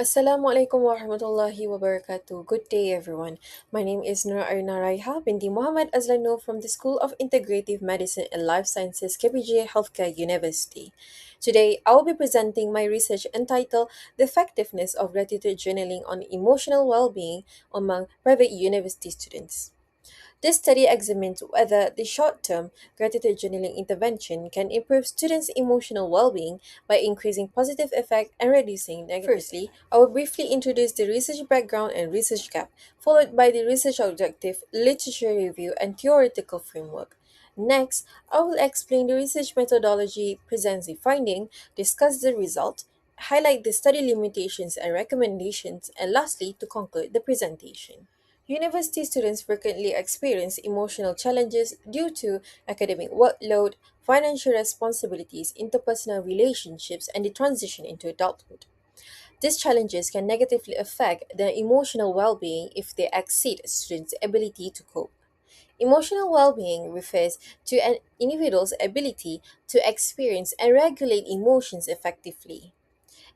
Assalamualaikum warahmatullahi wabarakatuh. Good day, everyone. My name is Noor Raihah binti Muhammad Azlan Noor from the School of Integrative Medicine and Life Sciences, KPJ Healthcare University. Today, I will be presenting my research entitled The Effectiveness of Gratitude Journaling on Emotional Well-Being Among Private University Students. This study examines whether the short term gratitude journaling intervention can improve students' emotional well being by increasing positive effect and reducing negative. Firstly, I will briefly introduce the research background and research gap, followed by the research objective, literature review, and theoretical framework. Next, I will explain the research methodology, present the finding, discuss the result, highlight the study limitations and recommendations, and lastly, to conclude the presentation. University students frequently experience emotional challenges due to academic workload, financial responsibilities, interpersonal relationships, and the transition into adulthood. These challenges can negatively affect their emotional well being if they exceed students' ability to cope. Emotional well being refers to an individual's ability to experience and regulate emotions effectively.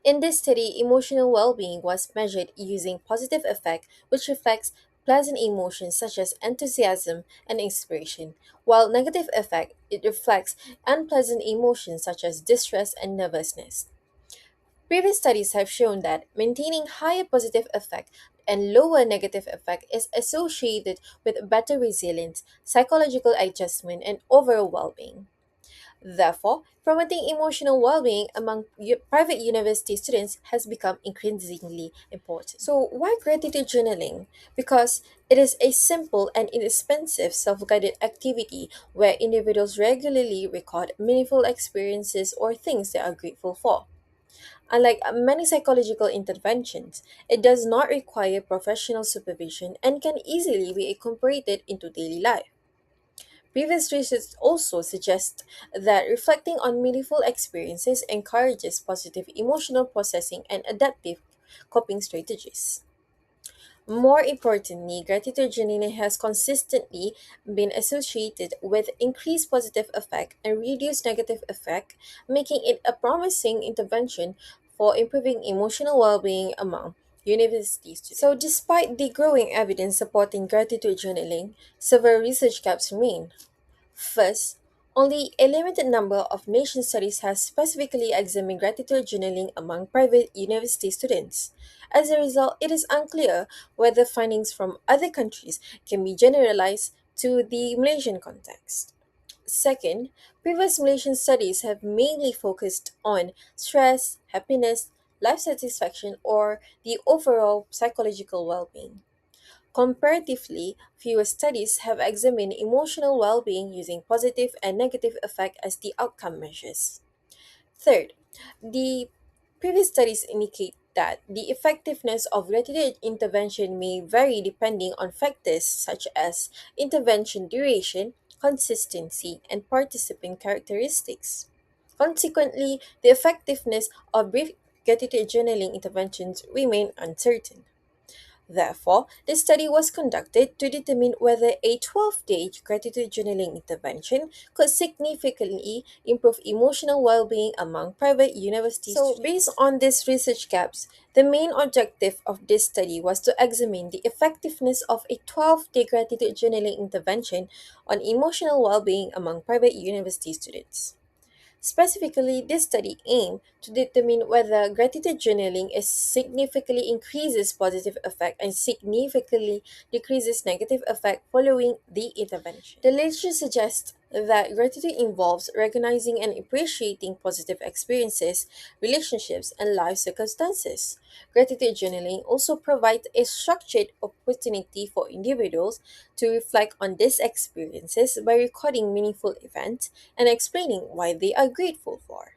In this study, emotional well-being was measured using positive affect, which reflects pleasant emotions such as enthusiasm and inspiration, while negative affect it reflects unpleasant emotions such as distress and nervousness. Previous studies have shown that maintaining higher positive effect and lower negative effect is associated with better resilience, psychological adjustment, and overall well-being. Therefore, promoting emotional well being among private university students has become increasingly important. So, why gratitude journaling? Because it is a simple and inexpensive self guided activity where individuals regularly record meaningful experiences or things they are grateful for. Unlike many psychological interventions, it does not require professional supervision and can easily be incorporated into daily life. Previous research also suggests that reflecting on meaningful experiences encourages positive emotional processing and adaptive coping strategies. More importantly, gratitude journaling has consistently been associated with increased positive effect and reduced negative effect, making it a promising intervention for improving emotional well-being among university students. So, despite the growing evidence supporting gratitude journaling, several research gaps remain. First, only a limited number of nation studies has specifically examined gratitude journaling among private university students. As a result, it is unclear whether findings from other countries can be generalized to the Malaysian context. Second, previous Malaysian studies have mainly focused on stress, happiness, life satisfaction, or the overall psychological well being. Comparatively, fewer studies have examined emotional well being using positive and negative effect as the outcome measures. Third, the previous studies indicate that the effectiveness of gratitude intervention may vary depending on factors such as intervention duration, consistency, and participant characteristics. Consequently, the effectiveness of brief gratitude journaling interventions remain uncertain. Therefore, this study was conducted to determine whether a 12-day gratitude journaling intervention could significantly improve emotional well-being among private university students. So, based on these research gaps, the main objective of this study was to examine the effectiveness of a 12-day gratitude journaling intervention on emotional well-being among private university students. Specifically, this study aimed to determine whether gratitude journaling is significantly increases positive effect and significantly decreases negative effect following the intervention. The literature suggests that gratitude involves recognizing and appreciating positive experiences, relationships, and life circumstances. Gratitude journaling also provides a structured opportunity for individuals to reflect on these experiences by recording meaningful events and explaining why they are grateful for.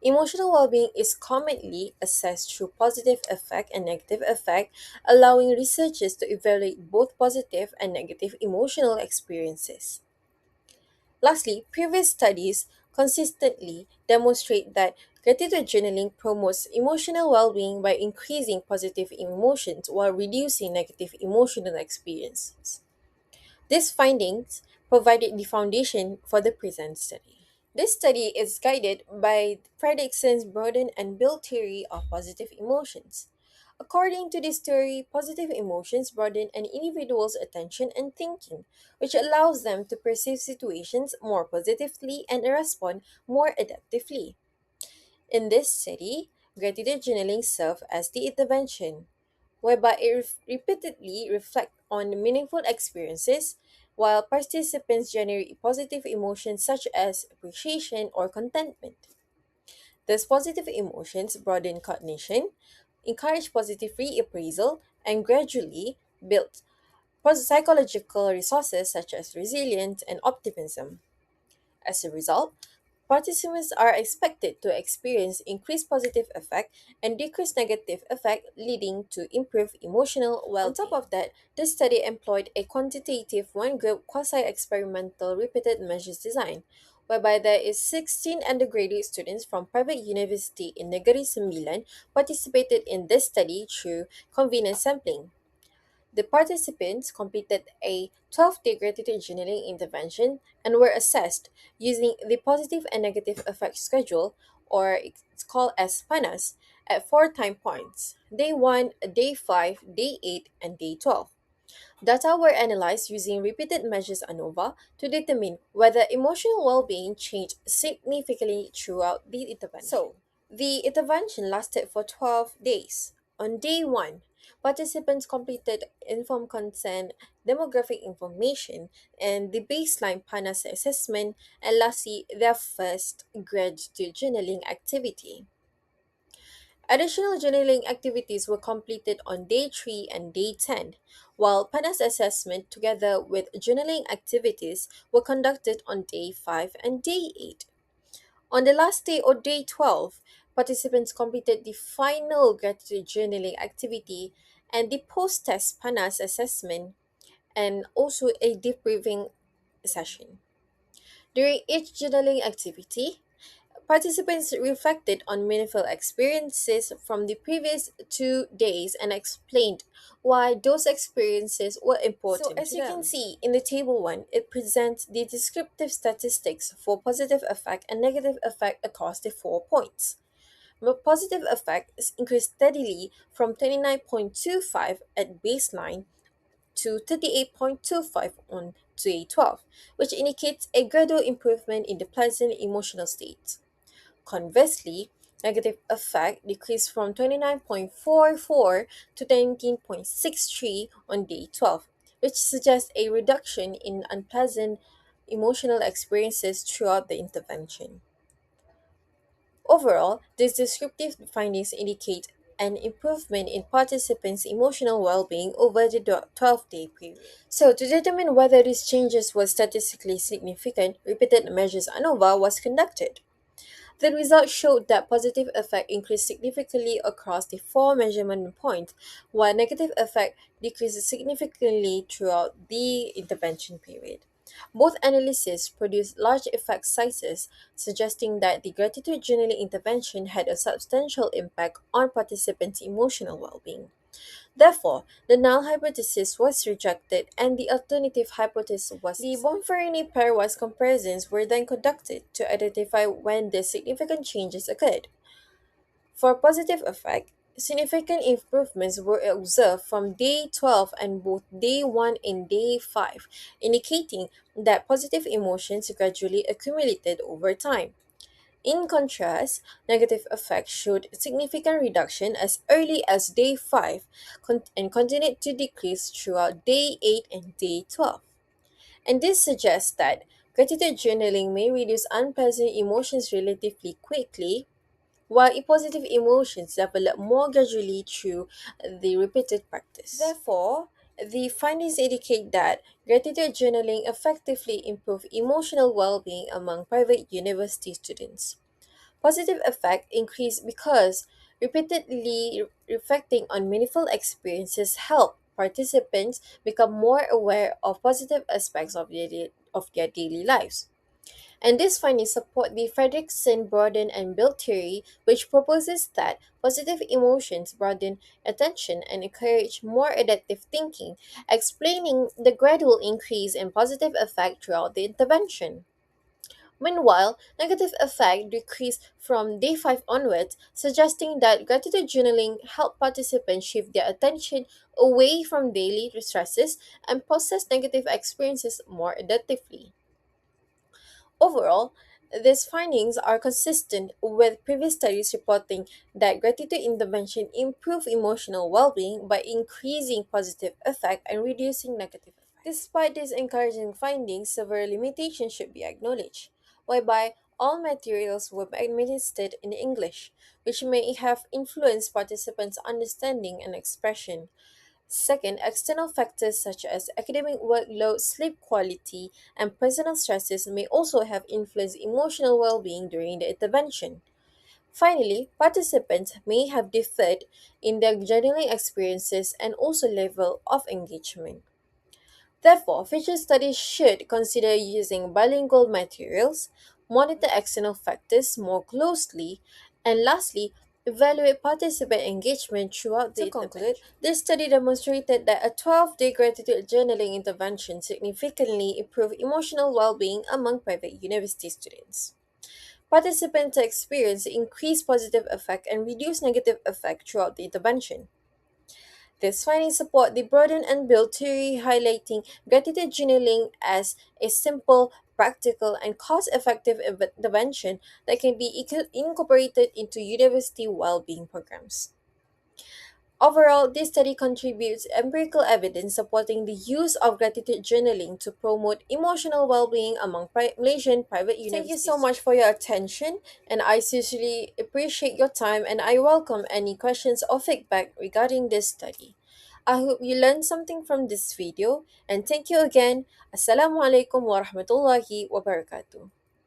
Emotional well-being is commonly assessed through positive effect and negative effect, allowing researchers to evaluate both positive and negative emotional experiences. Lastly, previous studies consistently demonstrate that gratitude journaling promotes emotional well-being by increasing positive emotions while reducing negative emotional experiences. These findings provided the foundation for the present study. This study is guided by Fredrickson's burden and build theory of positive emotions. According to this theory, positive emotions broaden an individual's attention and thinking, which allows them to perceive situations more positively and respond more adaptively. In this study, gratitude journaling serves as the intervention, whereby it repeatedly reflect on meaningful experiences, while participants generate positive emotions such as appreciation or contentment. These positive emotions broaden cognition, encourage positive reappraisal, and gradually build psychological resources such as resilience and optimism. As a result, participants are expected to experience increased positive effect and decreased negative effect, leading to improved emotional well-being. On top of that, this study employed a quantitative one-group quasi-experimental repeated measures design, whereby there is 16 undergraduate students from private university in Negeri Sembilan participated in this study through convenience sampling. The participants completed a 12-day gratitude journaling intervention and were assessed using the positive and negative effect schedule, or it's called as PANAS, at four time points: day 1, day 5, day 8, and day 12. Data were analyzed using repeated measures ANOVA to determine whether emotional well being changed significantly throughout the intervention. So, the intervention lasted for 12 days. On day 1, participants completed informed consent, demographic information, and the baseline PANAS assessment, and lastly, their first gratitude journaling activity. Additional journaling activities were completed on day 3 and day 10, while PANAS assessment together with journaling activities were conducted on day 5 and day 8. On the last day or day 12, participants completed the final gratitude journaling activity and the post-test PANAS assessment and also a debriefing session. During each journaling activity, participants reflected on meaningful experiences from the previous 2 days and explained why those experiences were important. So, as you can see in the table 1, it presents the descriptive statistics for positive effect and negative effect across the 4 points. The positive effect is increased steadily from 29.25 at baseline to 38.25 on day 12, which indicates a gradual improvement in the pleasant emotional state. Conversely, negative effect decreased from 29.44 to 19.63 on day 12, which suggests a reduction in unpleasant emotional experiences throughout the intervention. Overall, these descriptive findings indicate an improvement in participants' emotional well being over the 12-day period. So, to determine whether these changes were statistically significant, repeated measures ANOVA was conducted. The results showed that positive effect increased significantly across the four measurement points, while negative effect decreased significantly throughout the intervention period. Both analyses produced large effect sizes, suggesting that the gratitude journaling intervention had a substantial impact on participants' emotional well-being. Therefore, the null hypothesis was rejected and the alternative hypothesis was the Bonferini pairwise comparisons were then conducted to identify when the significant changes occurred. For positive effect, significant improvements were observed from day 12 and both day 1 and day 5, indicating that positive emotions gradually accumulated over time. In contrast, negative effects showed significant reduction as early as day 5 and continued to decrease throughout day 8 and day 12. And this suggests that gratitude journaling may reduce unpleasant emotions relatively quickly, while positive emotions develop more gradually through the repeated practice. Therefore, the findings indicate that gratitude journaling effectively improve emotional well-being among private university students. Positive effect increase because repeatedly reflecting on meaningful experiences help participants become more aware of positive aspects of their daily lives. And these findings support the Fredrickson broaden and build theory, which proposes that positive emotions broaden attention and encourage more adaptive thinking, explaining the gradual increase in positive effect throughout the intervention. Meanwhile, negative effect decreased from day 5 onwards, suggesting that gratitude journaling helped participants shift their attention away from daily stresses and process negative experiences more adaptively. Overall, these findings are consistent with previous studies reporting that gratitude intervention improve emotional well-being by increasing positive effect and reducing negative effect. Despite these encouraging findings, several limitations should be acknowledged, whereby all materials were administered in English, which may have influenced participants' understanding and expression. Second, external factors such as academic workload, sleep quality, and personal stresses may also have influenced emotional well being during the intervention. Finally, participants may have differed in their journaling experiences and also level of engagement. Therefore, future studies should consider using bilingual materials, monitor external factors more closely, and lastly, evaluate participant engagement throughout the intervention. To conclude, this study demonstrated that a 12-day gratitude journaling intervention significantly improved emotional well-being among private university students. Participants experienced increased positive effect and reduced negative effect throughout the intervention. These findings support the broaden and build theory, highlighting gratitude journaling as a simple, practical, and cost effective intervention that can be incorporated into university well being programs. Overall, this study contributes empirical evidence supporting the use of gratitude journaling to promote emotional well being among Malaysian private universities. Thank you so much for your attention, and I sincerely appreciate your time, and I welcome any questions or feedback regarding this study. I hope you learned something from this video, and thank you again. Assalamualaikum warahmatullahi wabarakatuh.